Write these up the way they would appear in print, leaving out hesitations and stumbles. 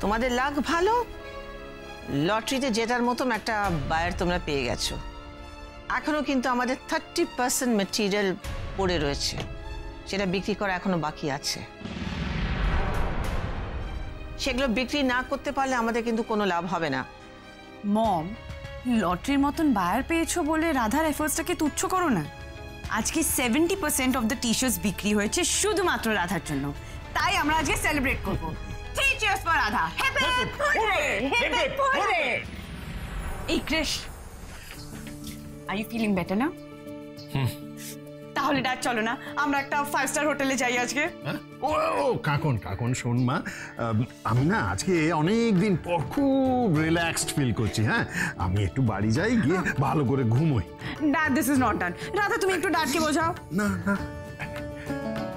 তোমাদের লাক ভালো, লটারিতে জেতার মতো একটা বায়ার তোমরা পেয়ে গেছো। এখনো কিন্তু আমাদের 30% মেটেরিয়াল পড়ে রয়েছে, সেটা বিক্রি করা এখনো বাকি আছে। সেগুলো বিক্রি না করতে পারলে আমাদের কিন্তু কোনো লাভ হবে না। মম, লটারির মতন বায়ার পেয়েছো বলে রাধার এফোর্টসটাকে তুচ্ছ করো না। আজকে 70% অফ দ্য টি শার্টস বিক্রি হয়েছে শুধুমাত্র রাধার জন্য, তাই আমরা আজকে সেলিব্রেট করব। 3 cheers for Radha. Happy birthday, happy birthday. এই Krish, are you feeling better না? তাহলে ডাক চলো না, আমরা একটা 5 স্টার হোটেলে যাই আজকে। ও কাকন কাকন শোন মা, আমি না আজকে অনেক দিন পর খুব রিল্যাক্সড ফিল করছি। হ্যাঁ, আমি একটু বাড়ি যাই, গিয়ে ভালো করে ঘুমোই। Dad, this is not done. Radha, তুমি একটু ডাককে বোঝাও। না না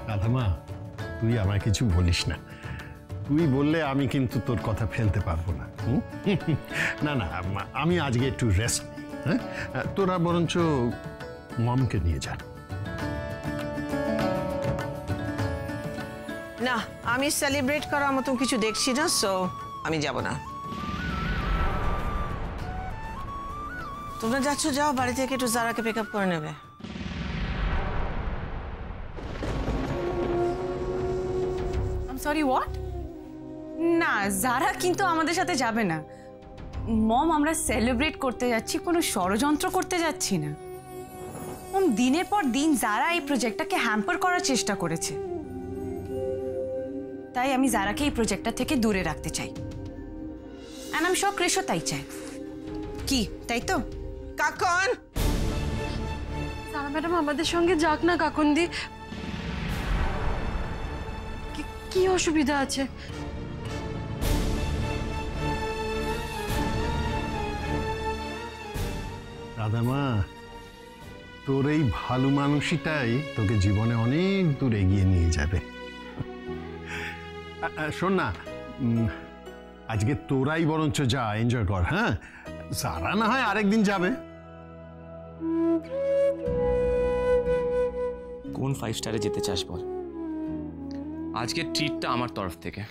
রাধা মা, তুই আমায় কিছু বলিস না। তুই বললে আমি কিন্তু তোর কথা ফেলতে পারবো না। না না, আমি আজকে একটু রেস্ট নিই। হ্যাঁ, তোরা বরঞ্চ মমকে নিয়ে যা। না, আমি সেলিব্রেট করার মতো কিছু দেখছি না, সো আমি যাব না। তোমরা যাচ্ছ, যাও, বাড়ি থেকে একটু জারাকে পিক আপ করে নেবে। I am sorry, what? না, জারা কিন্তু আমাদের সাথে যাবে না। মম, আমরা সেলিব্রেট করতে যাচ্ছি, কোনো ষড়যন্ত্র করতে যাচ্ছি না। মম, দিনের পর দিন জারা এই প্রজেক্টটাকে হ্যাম্পার করার চেষ্টা করেছে, তাই আমি জারাকে এই প্রজেক্টটা থেকে দূরে রাখতে চাই। এন্ড আই এম শিওর কৃষও তাই চায়। কি, তাই তো? কাকন, সারা ম্যাডাম আমাদের সঙ্গে যাক না কাকনদি। কি অসুবিধা আছে? রাধামা, তোর এই ভালো মানুষটাই তোকে জীবনে অনেক দূর এগিয়ে নিয়ে যাবে। শোন না, আজকে তোরাই বরঞ্চ যা, এনজয় কর। হ্যাঁ, সারা না হয় আরেকদিন যাবে। কোন 5 স্টারে যেতে চাস বল? আজকের ট্রিটটা আমার তরফ থেকে।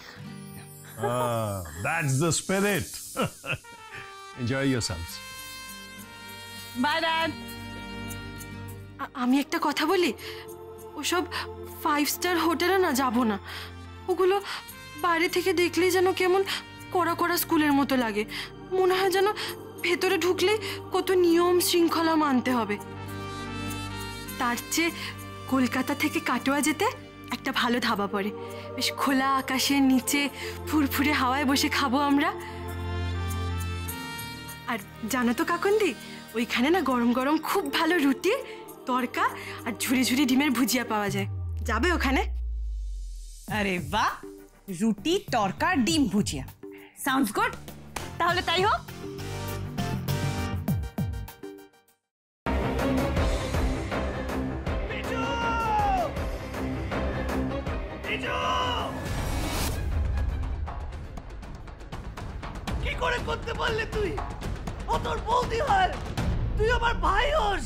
That's the spirit. Enjoy yourselves. Bye dad. আমি একটা কথা বলি, ওসব 5 স্টার হোটেলে না যাব না। ওগুলো বাইরে থেকে দেখলেই যেন কেমন কড়া কড়া স্কুলের মতো লাগে। মনে হয় যেন ভেতরে ঢুকলেই কত নিয়ম শৃঙ্খলা মানতে হবে। তার চেয়ে কলকাতা থেকে কাটোয়া যেতে একটা ভালো ধাবা পড়ে, বেশ খোলা আকাশের নিচে ফুরফুরে হাওয়ায় বসে খাবো আমরা। আর জানো তো কাকন্দি, ওইখানে না গরম গরম খুব ভালো রুটি, তরকা আর ঝুরি ঝুরি ডিমের ভুজিয়া পাওয়া যায়। যাবে ওখানে? আরে বাহ, রুটি, তরকা, ডিম ভুজিয়া, সাউন্ডস গুড। তাহলে তাই হোক। কি করে করতে পারলে তুই? ও তোর বৌদি হয়, তুই আমার ভাই হোস।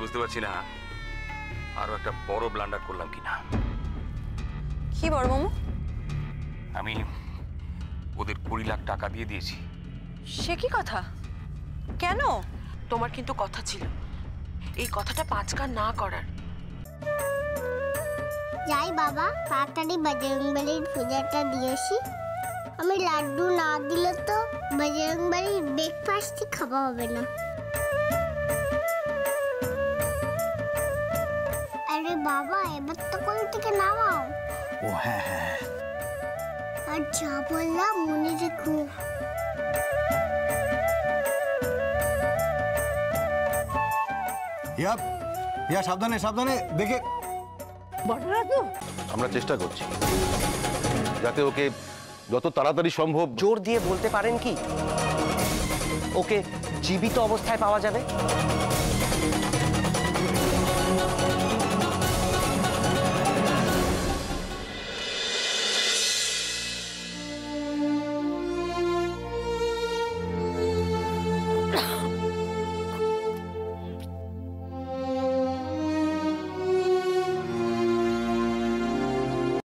বুঝতে পারছি না আরো একটা বড় ব্লান্ডার করলাম কিনা। কি বড় মামু? আমি ওদের 20 লাখ টাকা দিয়ে দিয়েছি। সে কি কথা? কেন? তোমার কিন্তু কথা ছিল এই কথাটা 5 কান না করার। যাই বাবা, তাড়াতাড়ি বজরংবলীর পূজাটা দিয়েছি। আমি লাড্ডু না দিলে তো বজরংবলীর ব্রেকফাস্টই খাওয়া হবে না। আরে বাবা, এবার তো কোল থেকে নামাও। ও হ্যাঁ হ্যাঁ, আর যা বললাম মনে রেখো। ইয়া সাবধানে সাবধানে, দেখে। বড়রাজু আমরা চেষ্টা করছি যাতে ওকে যত তাড়াতাড়ি সম্ভব। জোর দিয়ে বলতে পারেন কি ওকে জীবিত অবস্থায় পাওয়া যাবে?